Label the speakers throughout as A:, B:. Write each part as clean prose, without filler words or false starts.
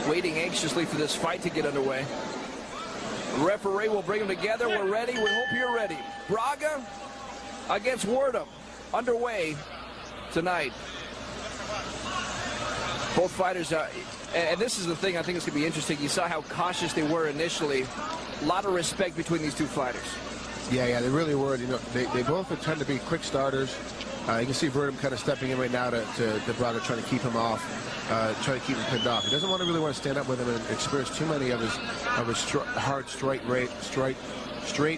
A: waiting anxiously for this fight to get underway. The referee will bring them together. We're ready. We hope you're ready. Braga against Werdum, underway tonight. Both fighters, and this is the thing I think is going to be interesting. You saw how cautious they were initially. A lot of respect between these two fighters.
B: Yeah, they really were. You know, they both tend to be quick starters. You can see Werdum kind of stepping in right now to Braga, trying to keep him off, trying to keep him pinned off. He doesn't really want to stand up with him and experience too many of his hard straight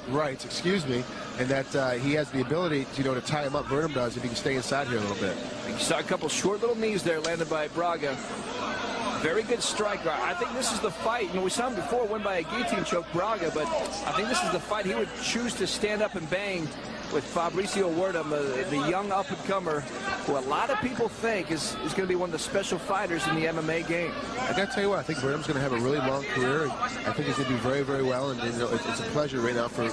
B: rights, excuse me, and that he has the ability, to tie him up. Werdum does if he can stay inside here a little bit.
A: You saw a couple short little knees there landed by Braga. Very good striker. I think this is the fight. We saw him before win by a guillotine choke, Braga, but I think this is the fight he would choose to stand up and bang with Fabricio Werdum, the young up-and-comer, who a lot of people think is going to be one of the special fighters in the MMA game.
B: I got to tell you what, I think Werdum's going to have a really long career. I think he's going to do very, very well, and it's a pleasure right now for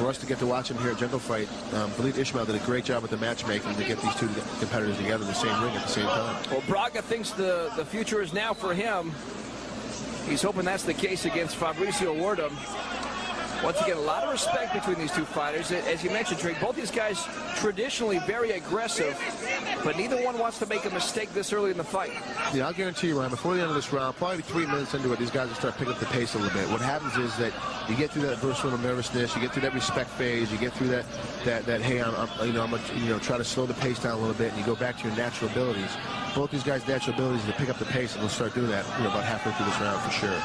B: us to get to watch him here at Jungle Fight. Khalid Ismail did a great job with the matchmaking to get these two competitors together in the same ring at the same time.
A: Well, Braga thinks the future is now for him. He's hoping that's the case against Fabricio Werdum. Once again, a lot of respect between these two fighters. As you mentioned, Trey, both these guys traditionally very aggressive, but neither one wants to make a mistake this early in the fight.
B: Yeah, I'll guarantee you, Ryan, before the end of this round, probably 3 minutes into it, these guys will start picking up the pace a little bit. What happens is that you get through that first little nervousness, you get through that respect phase, you get through that hey, I'm gonna try to slow the pace down a little bit, and you go back to your natural abilities. Both these guys' natural abilities to pick up the pace, and they'll start doing that about halfway through this round for sure.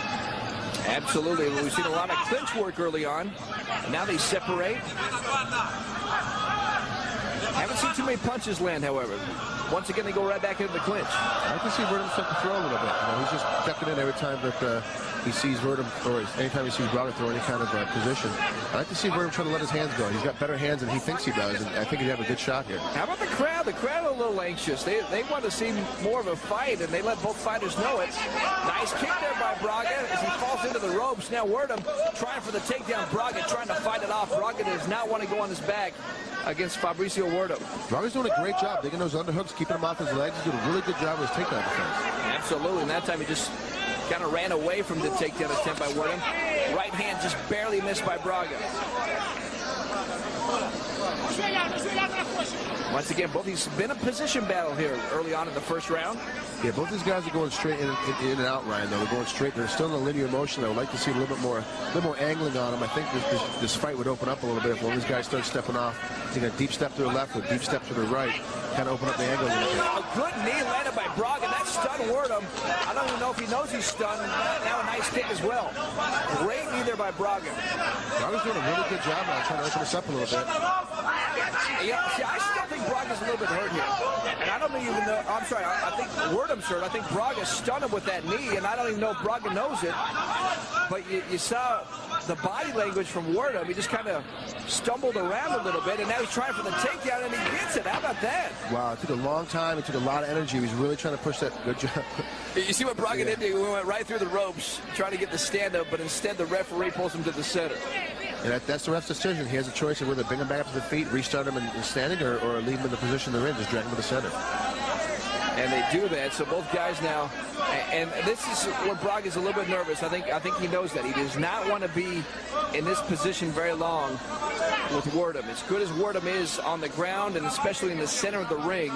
A: Absolutely. We've seen a lot of clinch work early on. Now they separate. Haven't seen too many punches land, however. Once again, they go right back into the clinch.
B: I can see Werdum start to throw a little bit. He's just ducking in every time that he sees Werdum, or anytime he sees Braga throw any kind of position. I like to see Werdum try to let his hands go. He's got better hands than he thinks he does, and I think he'd have a good shot here.
A: How about the crowd? The crowd a little anxious. They want to see more of a fight, and they let both fighters know it. Nice kick there by Braga as he falls into the ropes. Now Werdum trying for the takedown. Braga trying to fight it off. Braga does not want to go on his back against Fabricio Werdum.
B: Braga's doing a great job digging those underhooks, keeping him off his legs. He's doing a really good job with his takedown defense.
A: Absolutely, and that time he just kind of ran away from the takedown attempt by Werdum. Right hand just barely missed by Braga. Once again, both these been a position battle here early on in the first round.
B: Yeah, both these guys are going straight in and out, Ryan, though. They're going straight. They're still in a linear motion. I would like to see a little bit more angling on them. I think this fight would open up a little bit if one of these guys starts stepping off. Taking a deep step to the left or a deep step to the right. Kind of open up the angle a little bit.
A: A good knee landed by Braga. That stunned Werdum. I don't even know if he knows he's stunned. Now a nice kick as well. Great knee there by Braga.
B: Braga's doing a really good job now, trying to open us up a little bit.
A: Yeah, see, I still think Braga's a little bit hurt here. And I don't even know, I'm sorry, I think Werdum's hurt. I think Braga stunned him with that knee, and I don't even know if Braga knows it. But you saw the body language from Werdum. He just kind of stumbled around a little bit, and now he's trying for the takedown, and he gets it. How about that?
B: Wow, it took a long time. It took a lot of energy. He was really trying to push that. Good job.
A: You see what Braga did? He went right through the ropes, trying to get the stand-up, but instead the referee pulls him to the center.
B: And that's the ref's decision. He has a choice of whether bring him back up to the feet, restart him in standing, or leave him in the position they're in, just drag him to the center.
A: And they do that, so both guys now, and this is where Braga's a little bit nervous. I think he knows that. He does not want to be in this position very long with Werdum. As good as Werdum is on the ground, and especially in the center of the ring,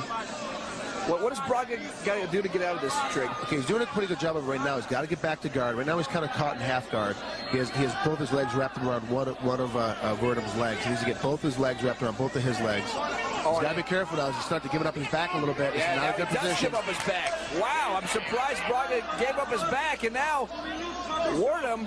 A: what does Braga got to do to get out of this, Trig?
B: Okay, he's doing a pretty good job of it right now. He's got to get back to guard. Right now he's kind of caught in half guard. He has both his legs wrapped around one of Werdum's legs. He needs to get both his legs wrapped around both of his legs. He's got to be careful now as he starts to give it up his back a little bit. It's not a good position.
A: Give up his back. Wow, I'm surprised Braga gave up his back, and now Werdum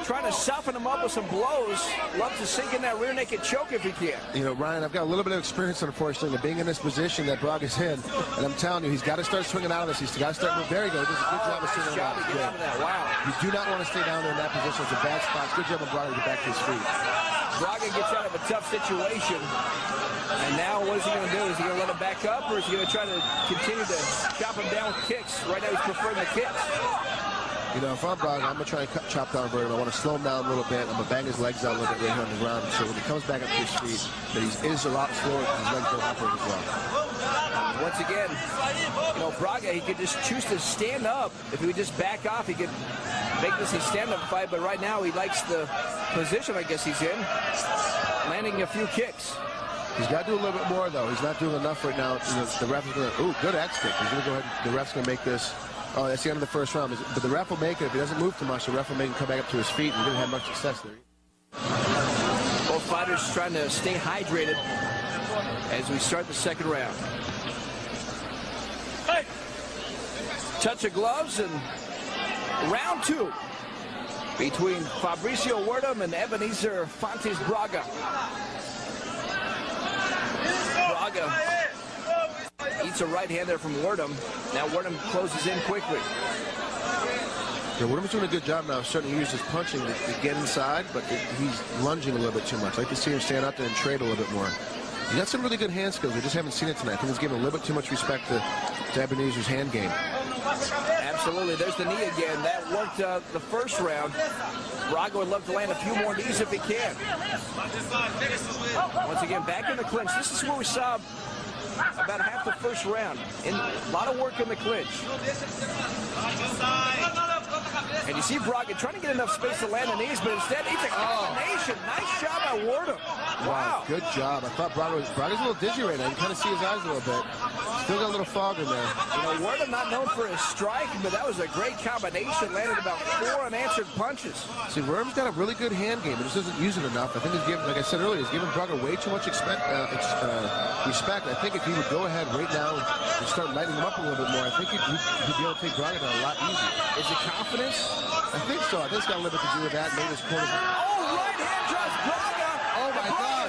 A: trying to soften him up with some blows. Loves to sink in that rear naked choke if he can.
B: Ryan, I've got a little bit of experience, unfortunately, of being in this position that Braga's in, and I'm telling you, he's got to start swinging out of this. He's got to start moving. There he goes. He does a good job of swinging out of that.
A: Wow.
B: You do not want to stay down there in that position. It's a bad spot. Good job of Braga to get back to his feet.
A: Braga gets out of a tough situation. And now what is he going to do? Is he going to let him back up, or is he going to try to continue to chop him down with kicks? Right now he's preferring the kicks.
B: If I'm Braga, I'm going to try and chop down Werdum. I want to slow him down a little bit. I'm going to bang his legs out a little bit right here on the ground. So when he comes back up to his feet, that he is a lot slower and his legs go upward as well.
A: Once again, you know, Braga, he could just choose to stand up. If he would just back off, he could make this a stand-up fight, but right now he likes the position I guess he's in, landing a few kicks.
B: He's got to do a little bit more, though. He's not doing enough right now. The ref is going to, ooh, good X kick. He's going to go ahead, the ref's going to make this, oh, that's the end of the first round. But the ref will make it. If he doesn't move too much, the ref will make him come back up to his feet, and he didn't have much success there.
A: Both fighters trying to stay hydrated as we start the second round. Touch of gloves, and round two between Fabricio Werdum and Ebenezer Fontes Braga. Braga eats a right hand there from Werdum. Now Werdum closes in quickly.
B: Yeah, Werdum's doing a good job now, starting to use his punching to get inside, but he's lunging a little bit too much. I'd like to see him stand out there and trade a little bit more. He's got some really good hand skills. We just haven't seen it tonight. I think he's giving a little bit too much respect to Ebenezer's hand game.
A: Absolutely. There's the knee again. That worked the first round. Braga would love to land a few more knees if he can. Once again, back in the clinch. This is where we saw about half the first round. A lot of work in the clinch. And you see Braga trying to get enough space to land the knees, but instead he's a combination. Nice job by Werdum. Wow.
B: Good job. I thought Braga's a little dizzy right now. You can kind of see his eyes a little bit. Still got a little fog in there.
A: You know, Werdum not known for his striking, but that was a great combination. Landed about 4 unanswered punches.
B: See, Werdum's got a really good hand game, but just doesn't use it enough. I think he's giving, like I said earlier, he's giving Braga way too much respect. I think if he would go ahead right now and start lighting him up a little bit more, I think he'd be able to take Braga down a lot easier.
A: Is it confidence?
B: I think so. I think it's got a little bit to do with that. Maybe his corner.
A: Oh, right hand drops Braga.
B: Oh, my God.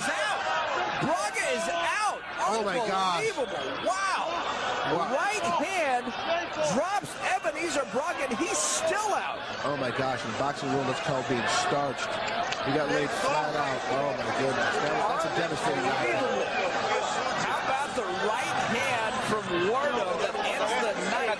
A: Braga is out.
B: Oh, my God.
A: Unbelievable. Wow. Right hand drops Ebenezer Braga, and he's still out.
B: Oh, my gosh. In the boxing world, that's called being starched. He got laid flat out. Oh, my goodness. That's a devastating knockout.
A: How about the right hand from Werdum that ends the night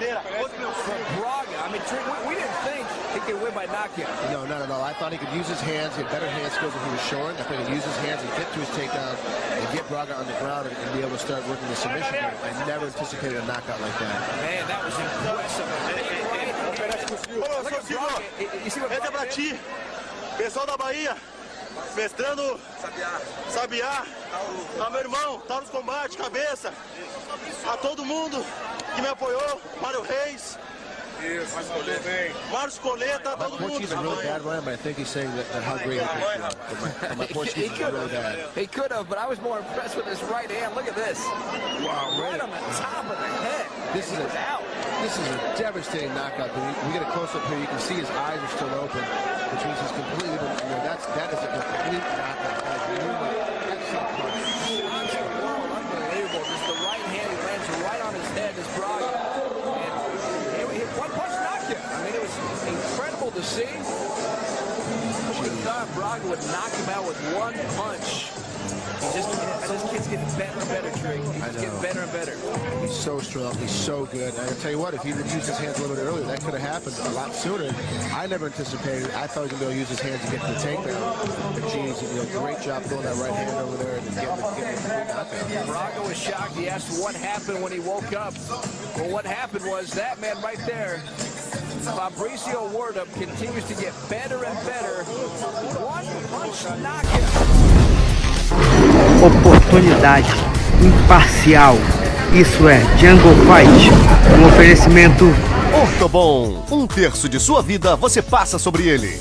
A: for Braga? I mean, we didn't think he could win by knockout.
B: No, not at all. I thought he could use his hands. He had better hand skills than he was showing. I think he could use his hands and get to his takedown and get Braga on the ground and be able to start working the submission. I never anticipated a knockout like that.
A: Man, that was impressive. Look at Braga. You see what Braga did?
C: Pessoal da Bahia, mestrando Sabiá, a meu irmão, tá nos combates, cabeça, a todo mundo que me apoiou, Mário Reis, Márcio Coleta,
B: My
C: todo mundo.
B: Portuguese is really bad, Ryan, but I think he's saying that how great he is. My Portuguese is really bad.
A: He could have, but I was more impressed with his right hand. Look at this.
B: Wow,
A: Right on the top of the head.
B: This is a devastating knockout. We get a close-up here. You can see his eyes are still open, which means he's completely been, that is a complete knockout. Excellent punch.
A: Unbelievable. Just the right hand, he lands right on his head, this Braga. And he hit one punch knockout. I mean, it was incredible to see. Who would have thought Braga would knock him out with one punch? This kid's getting better and better, Trey. He's getting better and better.
B: He's so strong. He's so good. And I tell you what, if he would use his hands a little bit earlier, that could have happened a lot sooner. I never anticipated it. I thought he was going to be able to use his hands to get to the takedown. But geez, great job throwing that right hand over there and getting the knockout.
A: Braga was shocked. He asked what happened when he woke up. Well, what happened was that man right there, Fabricio Werdum, continues to get better and better. One punch knockout.
D: Oportunidade imparcial. Isso é Jungle Fight. Um oferecimento
E: Ortobon. 1/3 de sua vida você passa sobre ele.